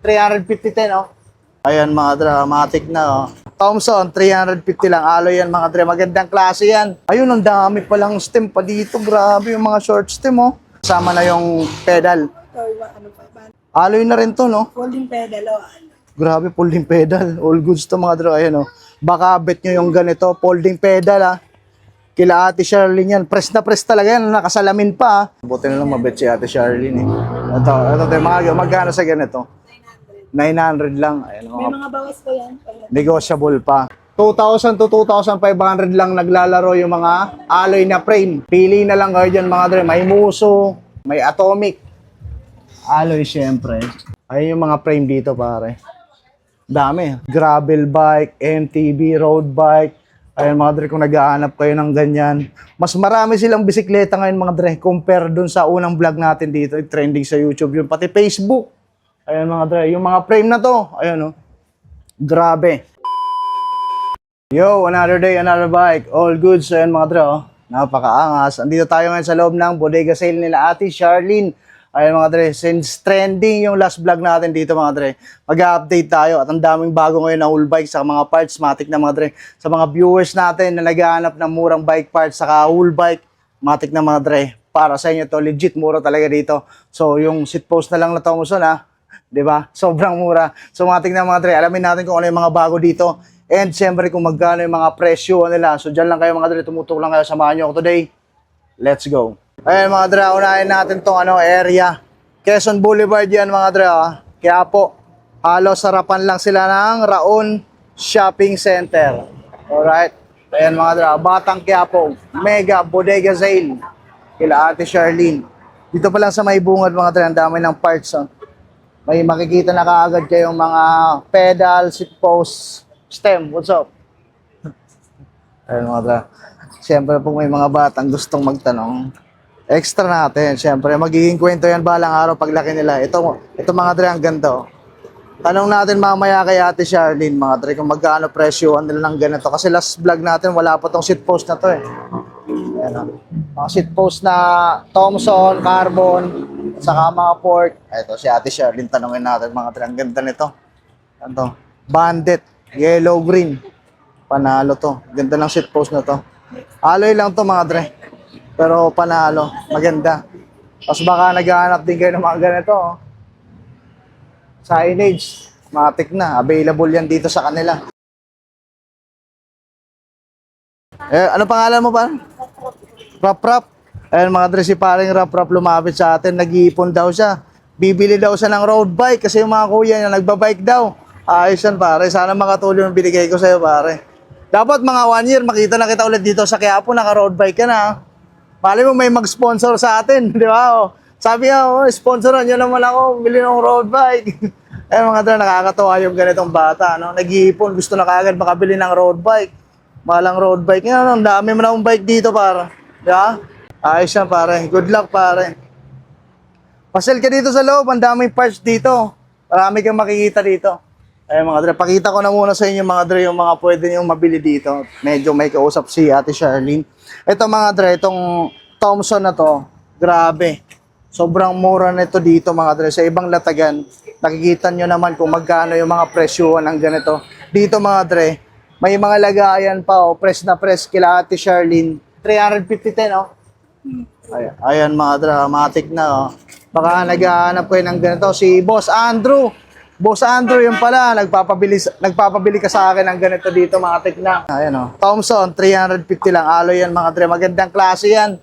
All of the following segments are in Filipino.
350 oh. Ayan mga dre, matic na oh. Thompson, 350 lang. Alloy yan mga dre. Magandang klase yan. Ayun, ang dami palang stem pa dito. Grabe yung mga short stem oh. Kasama na yung pedal. Alloy na rin to no? Folding pedal oh. Grabe, folding pedal. All goods to mga dre. Ayan oh. Baka bet nyo yung ganito. Folding pedal ah. Kila Ate Charlene yan. Press na press talaga yan. Nakasalamin pa ah. Buti na lang mabet si Ate Charlene eh. Ito mga magkano sa ganito? 900 lang. Ayan, May mga bawas po yan. negotiable pa. 2,000 to 2,500 lang naglalaro yung mga alloy na frame. Pili na lang kayo dyan mga dre. May Muso, may Atomic. Alloy syempre. Ayun yung mga frame dito pare. Dami. Gravel bike, MTB, road bike. Ayun mga dre, kung naghahanap kayo ng ganyan. Mas marami silang bisikleta ngayon mga dre. Compare dun sa unang vlog natin dito. Trending sa YouTube yun. Pati Facebook. Ayun mga dre. Yung mga frame na to. Ayun oh. Grabe. Yo, another day, another bike. All good. So ayun mga dre oh. Napakaangas. Andito tayo ngayon sa loob ng bodega sale nila Ate Charlene. Ayun mga dre, since trending yung last vlog natin dito mga dre, mag-update tayo at ang daming bago ngayon na whole bike sa mga parts, matik na mga dre. Sa mga viewers natin na naghahanap ng murang bike parts saka whole bike, matik na mga dre. Para sa inyo to, legit mura talaga dito. So yung seat post na lang na Thompson ha, 'di ba? Sobrang mura. So matik na mga dre, alamin natin kung ano yung mga bago dito. And siyempre kung magkano yung mga presyo nila. So dyan lang kayo mga dre, tumutok lang kayo, samahan nyo ako today. Let's go. Ayun mga dre, unahin natin tong area. Quezon Boulevard yan mga dre. Kaya po, halos harapan lang sila ng Raon Shopping Center. Alright. Ayan mga dre, Batang Quiapo, Mega Bodega Sale. Kila Ate Charlene. Dito pa lang sa may bungad mga dre, ang dami ng parts. May makikita na kaagad kayong mga pedal, seat post, stem. What's up? Ayun mga dre. Siyempre po may mga batang gustong magtanong. Extra natin, siyempre, magiging kwento yan balang araw paglaki nila. Ito mga dre, ang ganda. Tanong natin mamaya kay Ate Charlene, mga dre, kung magkano presyo nila ng ganito. Kasi last vlog natin, wala pa tong seat post na to eh. Ayan, mga seat post na Thompson, carbon, saka mga port. Ito si Ate Charlene, tanongin natin mga dre, ang ganda nito. Ito, Bandit, yellow green. Panalo to. Ganda ng seat post na to. Alloy lang to mga dre. Pero panalo, maganda. Tapos baka naghahanap din kayo ng mga ganito. Signage, matik na. Available yan dito sa kanila. Ano pangalan mo pa? Rap. Ayun mga dre, si paring Rap lumapit sa atin. Nag-iipon daw siya. Bibili daw siya ng road bike kasi yung mga kuya niya nagbabike daw. Ayos yan pare. Sana makatulong yung binigay ko sa'yo pare. Dapat mga 1 year makita na kita ulit dito sa Quiapo. Naka-road bike ka na. Mali mo may mag-sponsor sa atin, di ba? Sabi niya, sponsoran niyo naman ako, bili ng road bike. Eh mga dre, nakakatawa yung ganitong bata, no? Nag-iipon, gusto na kagad makabili ng road bike. Malang road bike. Ngayon, ang dami mo na akong bike dito, para. Di ba? Ayos yan, pare. Good luck, pare. Pasel ka dito sa loob, ang daming parts dito. Marami kang makikita dito. Eh mga dre, pakita ko na muna sa inyo mga dre yung mga pwede niyong mabili dito. Medyo may kausap si Ate Charlene. Ito mga dre, itong Thompson na to, grabe. Sobrang mura nito dito mga dre. Sa ibang latagan, nakikita nyo naman kung magkano yung mga presyo ng ganito. Dito mga dre, may mga lagayan pa, press na press kila Ate Charlene. 350 oh. Ayan mga dre, matik na Baka naghahanap kayo ng ganito. Si Boss Andrew. Boss Andrew, yun pala, nagpapabili ka sa akin ng ganito dito, mga tikna. Ayan Thompson, 350 lang. Alloy yan, mga dre. Magandang klase yan.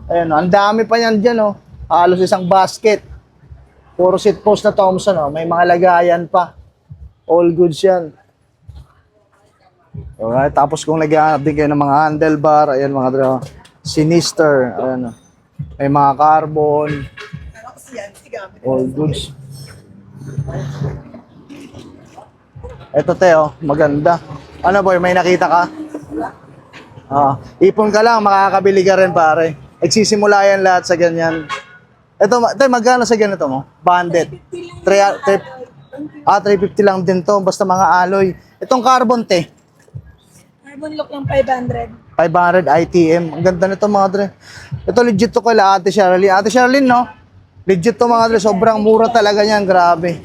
Ayan ang dami pa yan dyan, Halos isang basket. Puro seat post na Thompson, May mga lagayan pa. All goods yan. Alright, tapos kung naghahanap din kayo ng mga handlebar, ayan mga dre. Sinister, ayan May mga carbon. All goods. Ito Teo, maganda. Ano boy, may nakita ka? Ipon ka lang, makakabili ka rin pare. Nagsisimula yan lahat sa ganyan. Ito, magkano sa ganito mo? Bandit. 350 lang din to, basta mga alloy. Itong carbon Carbon look lang 500. 500 ITM. Ang ganda nito mga dre. Ito legit to kay Ate Charlene. Ate Charlene, no? Legit to mga dre. Sobrang mura talaga niyan. Grabe.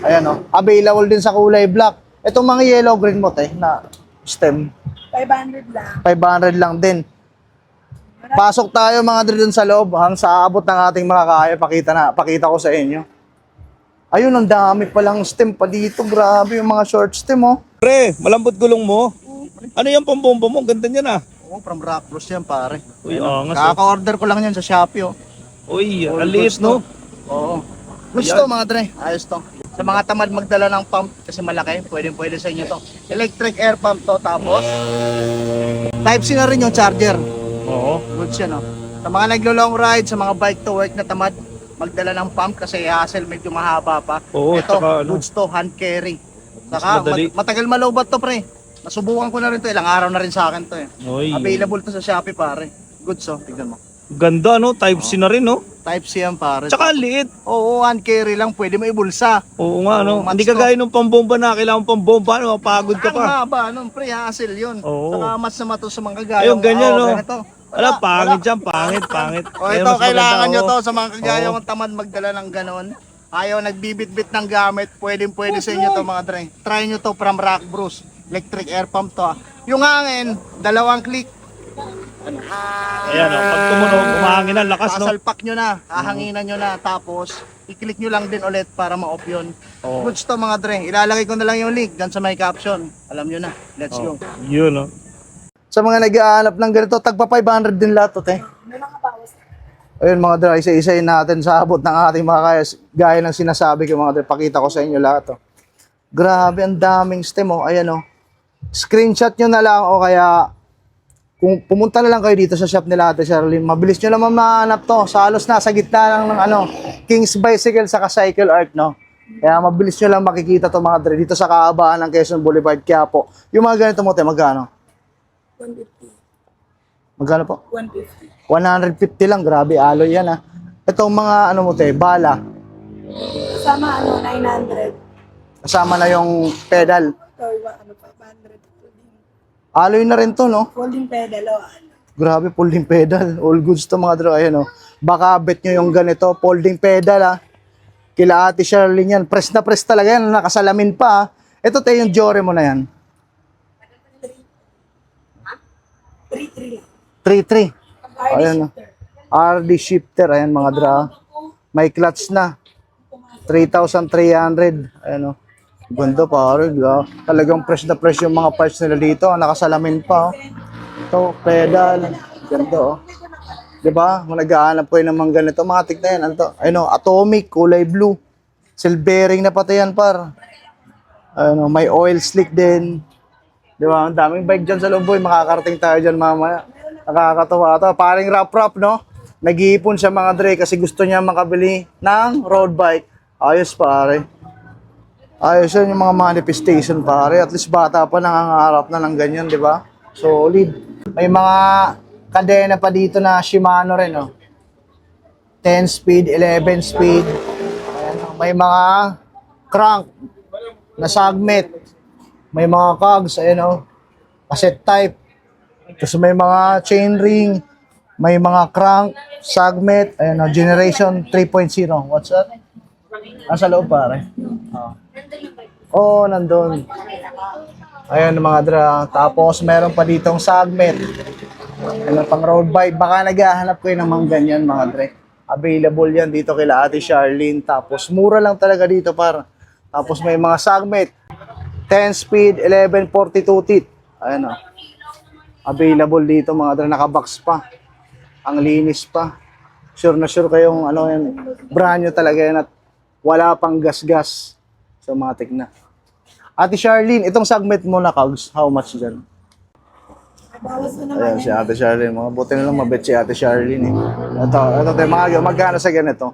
Ayan o. Available din sa kulay black. Itong mga yellow green mo te na stem. 500 lang. 500 lang din. Pasok tayo mga dre dun sa loob hanggang sa abot ng ating mga kaya. Pakita ko sa inyo. Ayun, ang dami palang stem pa dito. Grabe yung mga short stem oh. Pre, malambot gulong mo. Ano yung pambomba mo? Ganda niyan ah. Oo, from Rock Bros yan pare. Uy, angas. Kaka-order ko lang yan sa Shopee oh. Uy, All ang liit goods no? Oo. Gusto mga dre, ayos to. Sa mga tamad magdala ng pump kasi malaki, pwede sa inyo to. Electric air pump to tapos Type C na rin yung charger. Oo. Goods yan oh. Sa mga naglo-long ride, sa mga bike to work na tamad magdala ng pump kasi hassle medyo mahaba pa. Oo, Ito, tsaka ano, goods to, hand carry. Mas Saka madali. matagal malobat to pre. Nasubukan ko na rin to, ilang araw na rin sa akin to eh. Uy, Available to sa Shopee pare. Goods oh, tignan mo. ganda no? Type C na rin no? Type C yan pare. Tsaka ang liit. Oo, hand carry lang, pwede mo ibulsa. Oo nga no? Oo, Hindi match to. kagaya nung pambomba na kailangan pambomba no? Mapagod ka Ang pa. haba nun, pre, hassle yun. Oo. Saka mas na mato sa mga kagaya. Ayun, ganyan, no? Ganito. Wala, pangit dyan, pangit. O Kaya ito, mas maganda, kailangan nyo oo. to sa mga kagaya Oo. kong tamad magdala ng ganon. Ayaw nagbibit-bit ng gamit, pwede sa inyo to mga dre. Try nyo to from Rock Bros. Electric air pump to. Yung hangin, 2 click. Ayan o, pag tumunog, umahangin ang lakas no? Sasalpak nyo na, hahanginan nyo na, tapos i-click nyo lang din ulit para ma-off yun. Oo. Goods to mga dre. Ilalagay ko na lang yung link dyan sa may caption. Alam nyo na, let's go. Yun no? Sa mga nag-aanap ng ganito, tagpa 500 din lahat to, te. May mga bawas. Ayun mga dre, isa-isayin natin sa abot ng ating mga kaya. Gaya ng sinasabi ko mga dre, pakita ko sa inyo lahat to. Grabe, ang daming stem oh. Ayan oh. Screenshot nyo na lang o kaya kung pumunta na lang kayo dito sa shop nila Ate Charlene, mabilis nyo naman mahanap to. Sa halos na, sa gitna lang ng ano, King's Bicycle sa Cycle Art, no? Kaya mabilis nyo lang makikita to mga dre dito sa kahabaan ng Quezon Boulevard, Quiapo. Yung mga ganito mo, te, magkano? 150. Magkano po? 150. 150 lang, grabe, aloy yan ah. Itong mga ano mo te, bala, Kasama 900. kasama na yung pedal. Or 500. Aloy na rin to, no? Folding pedal o Grabe, folding pedal. All goods to mga dro, ayan oh. Baka bet nyo yung ganito, folding pedal ah. Kila Ate Charlene yan, press na press talaga yan, nakasalamin pa ah. Ito te, yung Jore mo na yan. 3-3 lang. 3-3. RD Ayan oh. shifter. RD shifter, ayan mga dra. May clutch na. 3,300. Ayan oh. Ganda pare, talagang fresh na fresh yung mga parts nila dito. Nakasalamin pa. Oh. Ito, pedal. Ganda oh. Diba? Kung nag-aanap ko yun ng mga ganito, mga tignan yan. Ano to? Ayun oh, atomic, kulay blue. Seal bearing na pati yan par. Ayun oh, may oil slick din. Diba? Ang daming bike dyan sa Lumboy. Makakarating tayo dyan mamaya. Nakakatawa ito. Paring rap-rap, no? Nag-iipon siya mga dre kasi gusto niya makabili ng road bike. Ayos pare. Ayos yun yung mga manifestation pare. At least bata pa nangangarap na ng ganyan, di ba? Solid. May mga kadena pa dito na Shimano rin, oh. 10 speed, 11 speed. Ayan, oh. May mga crank na sagmet. May mga cogs, ayan oh. Cassette type. Tapos may mga chainring. May mga crank, sagmet, ayan oh. Generation 3.0. What's that? Nasa loob pare. Oh, nandun. Ayan mga dra. Tapos meron pa ditong sagmet. Ano pang road bike. Baka naghahanap kayo ng mga ganyan mga dre. Available yan dito kila Ate Charlene. Tapos mura lang talaga dito par. Tapos may mga sagmet. 10 speed, 11, 42 teeth. Ayan o. Available dito mga dre. Nakabox pa. Ang linis pa. Sure na sure kayong ano yan. Brand new talaga yan at wala pang gas-gas. So matik na. Ate Charlene, itong segment mo na cogs, how much dyan? Bawas na naman Ayan si Ate Charlene. Mga buti na lang mabit si Ate Charlene eh. Ito tayo, magkano sa ganito?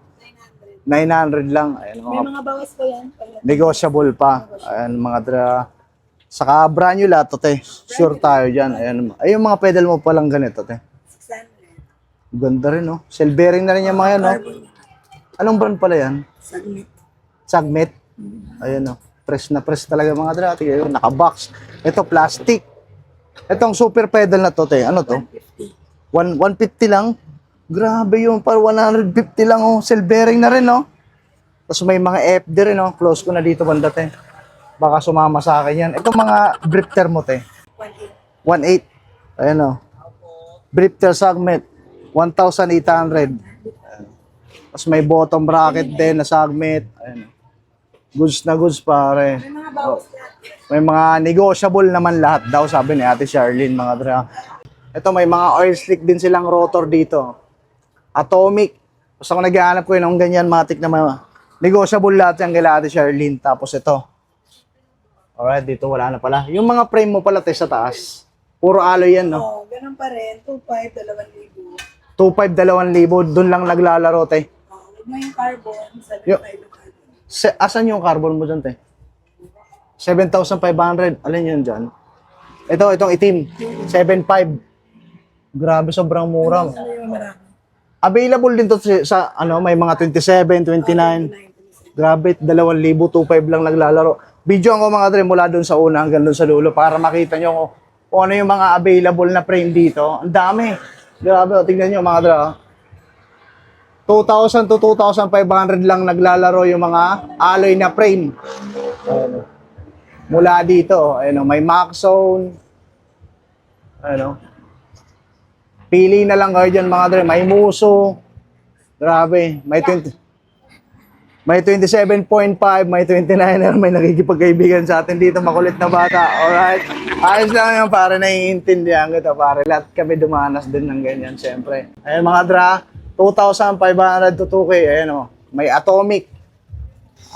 900 lang. Ayan, May mga bawas pa yan. negotiable pa. Ayan mga dra. Saka brand new lahat to, te. Sure tayo dyan. Ayan. Ay, yung mga pedal mo palang ganito, te. 600. Ganda rin, no? Cell bearing na rin yung mga yan, no? Anong brand pala yan? Saglit. Sagmet. Ayan, no? Press na press talaga mga dra. Tingnan nyo, nakabox. Ito, plastic. Itong super pedal na to, te. Ano to? 150. 150 lang? Grabe yun, par 150 lang, oh. Cell bearing na rin, no? Tapos may mga FD rin, no? Close ko na dito banda, te. Baka sumama sa akin yan. Ito mga drifter mo, te. 1.8. 1.8. Ayan, no? Drifter segment. 1,800. Tapos may bottom bracket din na segment. Ayan. Goods na goods, pare. May mga bawas lahat. May mga negotiable naman lahat daw, sabi ni Ate Charlene, mga dre. Ito, may mga oil slick din silang rotor dito. Atomic. Tapos ako naghahanap ko yun ng ganyan, matic na mga negotiable lahat yan kay Ate Charlene. Tapos ito. Alright, dito wala na pala. Yung mga frame mo pala, te, sa taas. Puro alloy yan, no? Oo, ganun pa rin. 2.5, 2,000. 2,500, 2,000. Doon lang naglalaro, te. Huwag mo yung carbon, 7.5 Yo. yung carbon. Asan yung carbon mo dyan, te? 7,500. Alin yun dyan? Itong itim. 7,500. Grabe, sobrang mura. Ano yung marami? Available din to sa ano, may mga 27, 29. Grabe, 2,000, 2,500 lang naglalaro. Video ko mga dre mula doon sa una hanggang doon sa dulo para makita nyo kung ano yung mga available na frame dito. Ang dami. Grabe, tingnan nyo mga dre. 2,000 to 2,500 lang naglalaro yung mga alloy na frame. Ayan. Mula dito, ayun, may Maxzone. Ayun. Pili na lang kayo dyan mga dre. May Muso. Grabe. May 27.5, may 29er, may nakikipagkaibigan sa atin dito. Makulit na bata. Alright. Ayos lang yun, pare. Naiintindihan kita, pare. Lahat kami dumanas din ng ganyan, siyempre. Ayun mga dra. 2,500 to 2K. Ayun o. May atomic.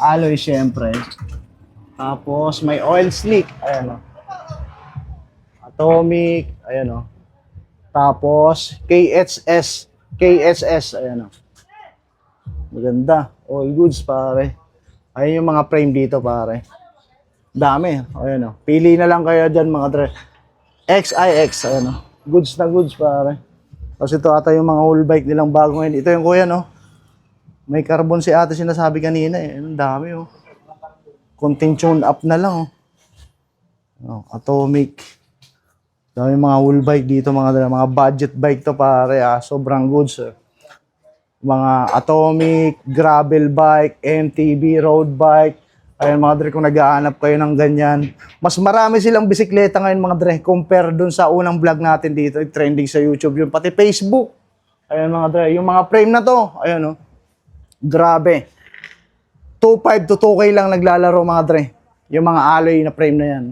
Alloy, siyempre. Tapos may oil slick. Ayun o. Atomic. Ayun o. Tapos, KSS, ayan o. Maganda. All goods, pare. Ayun yung mga frame dito, pare. Dami. Ayan o. Pili na lang kayo dyan, mga dre. XIX, ayan o. Goods na goods, pare. Tapos ito ata yung mga whole bike nilang bago ngayon. Ito yung kuya, no? May carbon si ate sinasabi kanina, eh. Ang dami, oh. Konting tune up na lang, oh. Oh, atomic. Dami mga whole bike dito, mga budget bike to, pare, ah. Sobrang goods, eh. Mga atomic, gravel bike, MTB, road bike. Ayun mga dre, kung naghahanap kayo ng ganyan. Mas marami silang bisikleta ngayon mga dre, compare dun sa unang vlog natin dito, trending sa YouTube yun, pati Facebook. Ayun mga dre, yung mga frame na to, ayun oh. Grabe. 2.5 to 2K lang naglalaro mga dre. Yung mga alloy na frame na yan.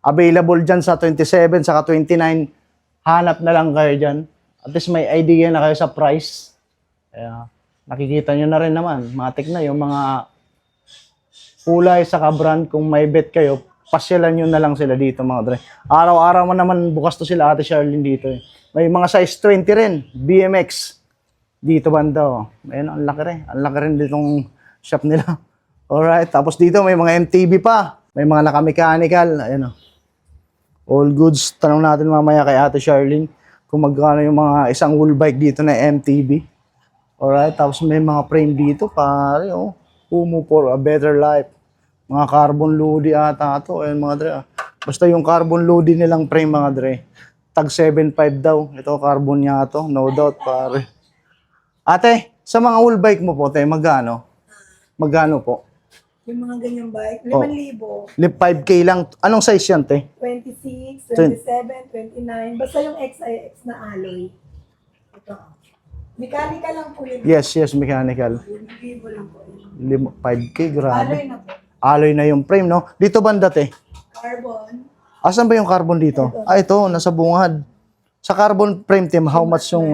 Available dyan sa 27, saka 29. Hanap na lang kayo dyan. At least may idea na kayo sa price. Kaya, nakikita nyo na rin naman. Matik na yung mga kulay saka brand. Kung may bet kayo, pasyalan nyo na lang sila dito mga dre. Araw-araw mo naman bukas to sila Ate Charlene dito. Eh. May mga size 20 rin. BMX. Dito banda. Oh. Ayun, ang laki rin. Ang laki rin ditong shop nila. Alright. Tapos dito may mga MTB pa. May mga naka-mechanical. Ayun oh. All goods. Tanong natin mamaya kay Ate Charlene kung magkano yung mga isang wheel bike dito na MTB. Alright. Tapos may mga frame dito. Pare oh. Pumo for a better life. Mga carbon loady ata ito. Ayun mga dre. Basta yung carbon loady nilang frame mga dre. Tag 7.5 daw. Ito carbon niya ito. No doubt pare. Ate, sa mga wheel bike mo po, te, magkano? Magkano po? Yung mga ganyang bike, Oh. 5,000. 5K lang. Anong size yan, te? 26, 27, 29. Basta yung XIX na alloy. Ito. Mechanical lang po yun. Yes, mechanical. 5,000 lang po yun. 5K, grabe. Alloy na po. Alloy na yung frame, no? Dito banda, te. Carbon. Asan ba yung carbon dito? Ah, ito, nasa bungad. Sa carbon frame, team, how much yung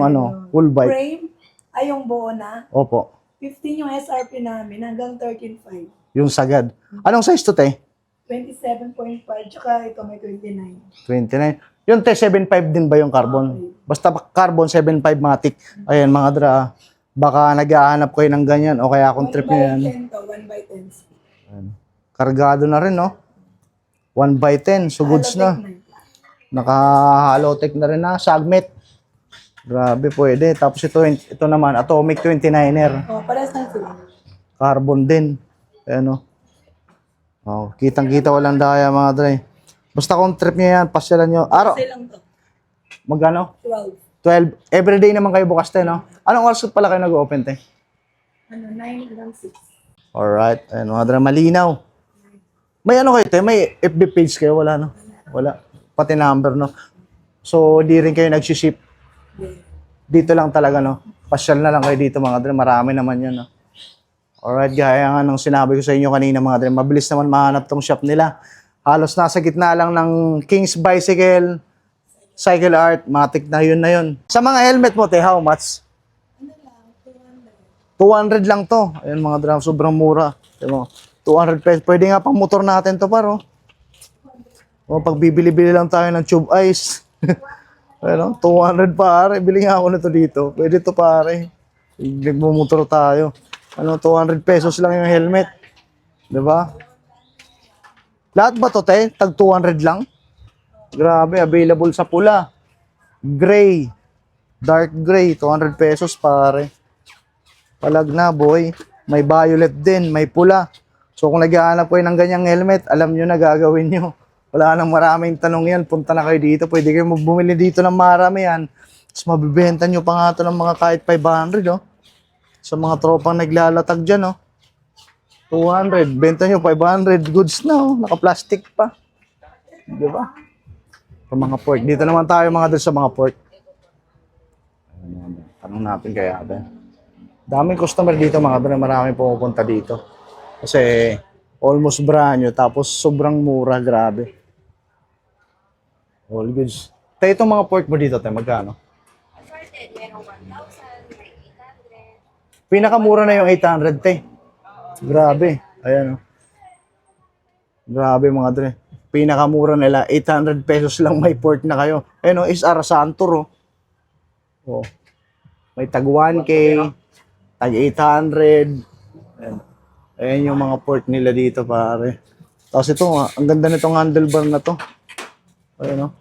wheel bike? Frame, ay yung buo na. Opo. 15 yung SRP namin hanggang 13.5. Yung sagad. Anong size to, te? 27.5, tsaka ito may 29. 29. Yung te, 7.5 din ba yung carbon? Basta carbon, 7.5 matic. Ayan, mga dra. Baka nag-aanap kayo ng ganyan o kaya kung trip nyo yan. 1 by 10 to, 1 by 10. Kargado na rin, no? 1 by 10. So, goods na. Naka-halotech na rin na. Sagmet. Grabe, pwede. Tapos ito naman, Atomic 29er. Oh, parehas lang sila. Carbon din. Ayan, no? Oh, kitang-kita walang daya, mga dre. Basta kung trip nyo yan, pasyalan nyo. Araw, Kasi lang to. magkano? 12. 12. Everyday naman kayo bukas, te, no? Anong oras pala kayo nag-open, te? 9 hanggang 6. Alright. Ayan, mga dre, malinaw. May ano kayo, te? May FB page kayo? Wala, no? Wala. Pati number, no? So, di rin kayo nagsiship. Dito lang talaga, no? Pasyal na lang kayo dito, mga dre. Marami naman yan, no? Alright, gaya nga nung sinabi ko sa inyo kanina, mga dre. Mabilis naman mahanap tong shop nila. Halos nasa gitna lang ng King's Bicycle, Cycle Art, matik na yun na yun. Sa mga helmet mo, te, how much? 200 lang to. Ayun mga drum, sobrang mura. Diba? 200 pesos. Pwede nga pang motor natin to, paro. O, pag bibili-bili lang tayo ng tube ice. Ayun, 200 pare. Bili nga ako nito dito. Pwede to pare. Nagmumotor tayo. 200 pesos lang yung helmet. Diba? Lahat ba to, te? Tag 200 lang? Grabe, available sa pula. Gray. Dark gray. 200 pesos pare. Palag na, boy. May violet din, may pula. So kung naghahanap po ng ganyang helmet, alam nyo na gagawin nyo. Wala nang maraming tanong yan. Punta na kayo dito. Pwede kayo bumili dito ng marami yan. Tapos mabibenta nyo pa nga ito ng mga kahit 500, oh. Sa mga tropang naglalatag dyan, oh. 200. Benta nyo 500. Goods na, oh. Naka-plastic pa. Di ba? Sa mga pork. Dito naman tayo mga doon sa mga pork. Tanong natin kaya ate. Daming customer dito mga dre, maraming pumupunta dito. Kasi almost brand new, tapos sobrang mura, grabe. All goods. Tayo itong mga pork mo dito, tayo magkano? Assorted, merong 1,000, may 800. Pinakamura na yung 800, te. Grabe. Ayan, oh. Grabe mga dre. Pinakamura nila, 800 pesos lang may pork na kayo. Ayan, oh, is Arasantor, oh. Oh. May tag 1K. Tag 800. Ayan. Ayan yung mga port nila dito, pare. Tapos ito, ang ganda nitong handlebar na to. Ayan, o.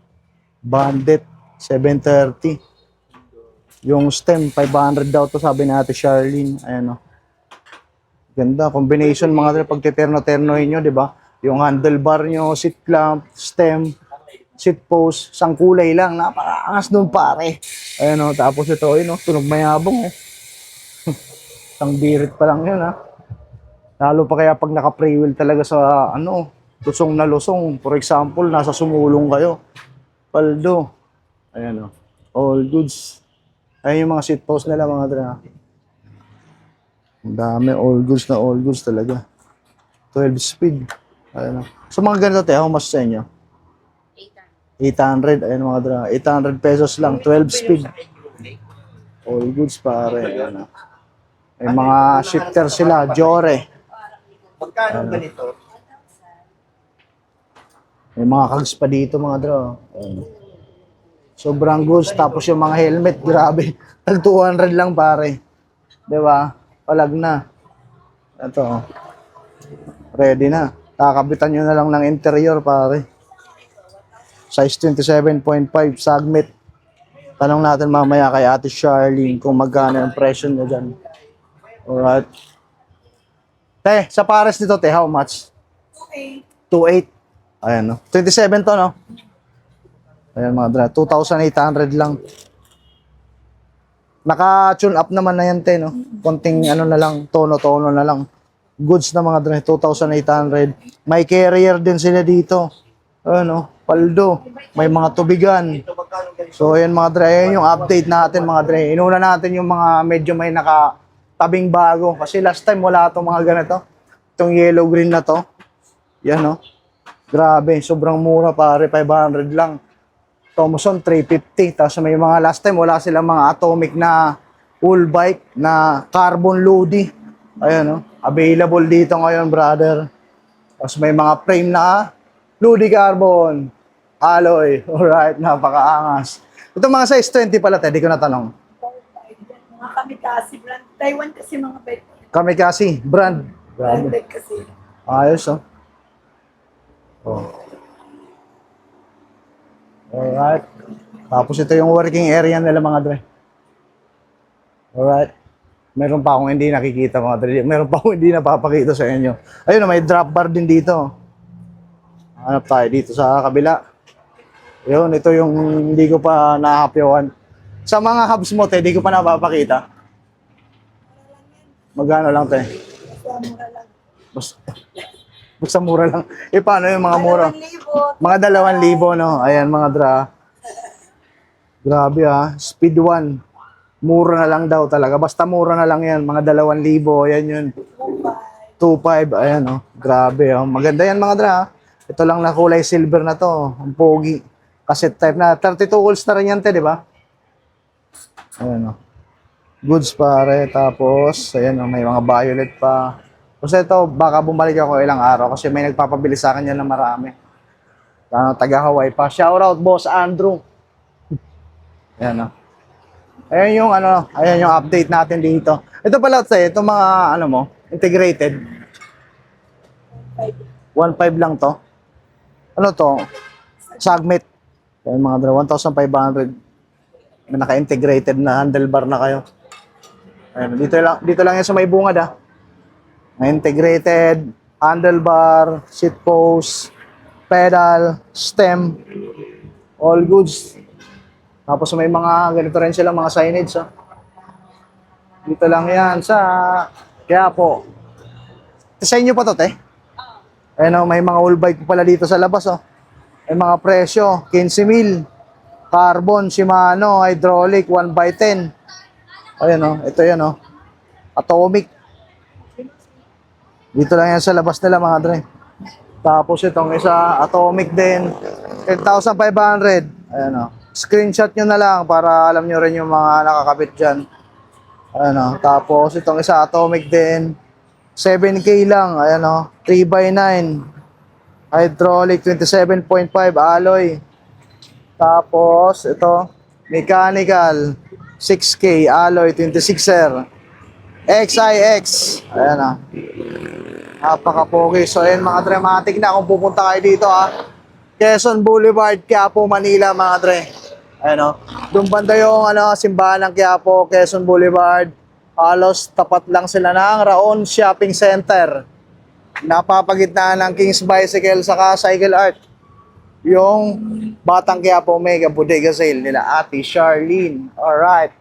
Bandit, 730. Yung stem, 500 daw to, sabi ni Ate Charlene. Ayan, o. Ganda, combination mga dre, pag titerno-ternohin nyo, di ba? Yung handlebar nyo, seat clamp, stem, seat post, isang kulay lang. Napakaangas nun, pare. Ayan, o. Tapos ito, ayun, o. Tunog mayabong, eh. Isang birit pa lang yun, ha. Lalo pa kaya pag naka-pre-wheel talaga sa, lusong na lusong. For example, nasa sumulong kayo. Paldo. Ayan, o. All goods. Ayan yung mga seat post nila, mga dre, ha. Ang dami, all goods talaga. 12 speed. Ayan, o. So, mga ganito, te, how much sa inyo? 800. Ayan, mga dre, 800 pesos lang. 12 speed. All goods, pare. Ayan, o. May mga shifter sila, Jore. Magkano ganito? May mga kags pa dito, mga dro. Sobrang goods. Tapos yung mga helmet, grabe. Tag 200 lang, pare. Diba? Palag na. Ito, oh. Ready na. Kakabitan nyo na lang ng interior, pare. Size 27.5, Sagmit. Tanong natin mamaya kay Ate Charlene kung magkano yung presyo nyo dyan. Alright. Te, sa pares nito, te, how much? Okay. 2.8. Ayan, no? 27 to, no? Ayan, mga dra. 2,800 lang. Naka-tune up naman na yan, te, no? Konting, na lang, tono-tono na lang. Goods na mga dra. 2,800. May carrier din sila dito. Ayan, no? Paldo. May mga tubigan. So, ayan, mga dra. Ayan yung update natin, mga dra. Inuna natin yung mga medyo may tabing bago. Kasi last time wala itong mga ganito. Itong yellow-green na to. Yan, no? Grabe, sobrang mura, pare. 500 lang. Thomson, 350. Tapos may mga last time, wala silang mga atomic na full bike na carbon loady. Ayan, no? Available dito ngayon, brother. Tapos may mga frame na loody carbon. Alloy. Alright, napakaangas. Ito mga size 20 pala, te. Di ko natanong. Mga kamikasi brand. Taiwan kasi mga bike. Kamikasi, brand. Grabe. Branded kasi. Ayos, oh. Oh. Alright. Tapos ito yung working area nila, mga dre. Alright. Meron pa akong hindi nakikita, mga dre. Meron pa akong hindi napapakita sa inyo. Ayun, may drop bar din dito. Hanap tayo dito sa kabila. Yun, ito yung hindi ko pa nahapyawan. Sa mga hubs mo, te, hindi ko pa napapakita. Magkano lang, te? Basta mura lang. Basta, basta mura lang. Eh, paano yung mga mura? 2,000. Mga 2,000, no? Ayan, mga dra. Grabe, ah. Speed 1. Mura na lang daw talaga. Basta mura na lang yan. Mga 2,000. Ayan yun. 2,500. Ayan, oh. Grabe, oh. Maganda yan, mga dra. Ito lang na kulay silver na to. Ang pogi. Cassette type na. 32 volts na rin yan, te, di ba? Ayan, oh. Goods pare. Tapos, ayan, oh, may mga violet pa. Kasi ito, baka bumalik ako ilang araw kasi may nagpapabili sa akin yan na marami. Taga-Hawaii pa. Shoutout, Boss Andrew. Ayan, oh. Ayan yung ayan yung update natin dito. Ito pala ito mga mo, integrated. 1.5 lang to. Ano to? Sagmit. Ayan mga 1,500. May naka-integrated na handlebar na kayo. Ayan, dito lang yan sa may bungad, ah. May integrated handlebar, seat post, pedal, stem, all goods. Tapos may mga ganito rin sila mga signage, oh. Dito lang yan sa Quiapo. Sa inyo pa to, te? Ayun, oh, may mga all bike pala dito sa labas, oh. May mga presyo, 15,000. Carbon, Shimano, hydraulic, 1x10. Ayun, oh, ito yan, oh. Atomic. Dito lang yan sa labas nila, mga dre. Tapos itong isa, Atomic din. 10,500. Ayan, oh. Screenshot nyo na lang para alam nyo rin yung mga nakakabit dyan. Ayan, tapos itong isa Atomic din. 7K lang. Ayan, 3x9. Hydraulic 27.5 alloy. Tapos ito mechanical 6K alloy 26er. XIX. Ayan, napaka-pogi. So ayan mga dramatic na kung pupunta kayo dito, Quezon Boulevard, Quiapo, Manila, mga dre. Ayan, doon banda yung simbahan ng Quiapo, Quezon Boulevard. Halos tapat lang sila ng Raon Shopping Center. Napapagitnaan ng King's Bicycle saka Cycle Art. Yung Batang Quiapo Mega Bodega Sale nila Ate Charlene. Alright.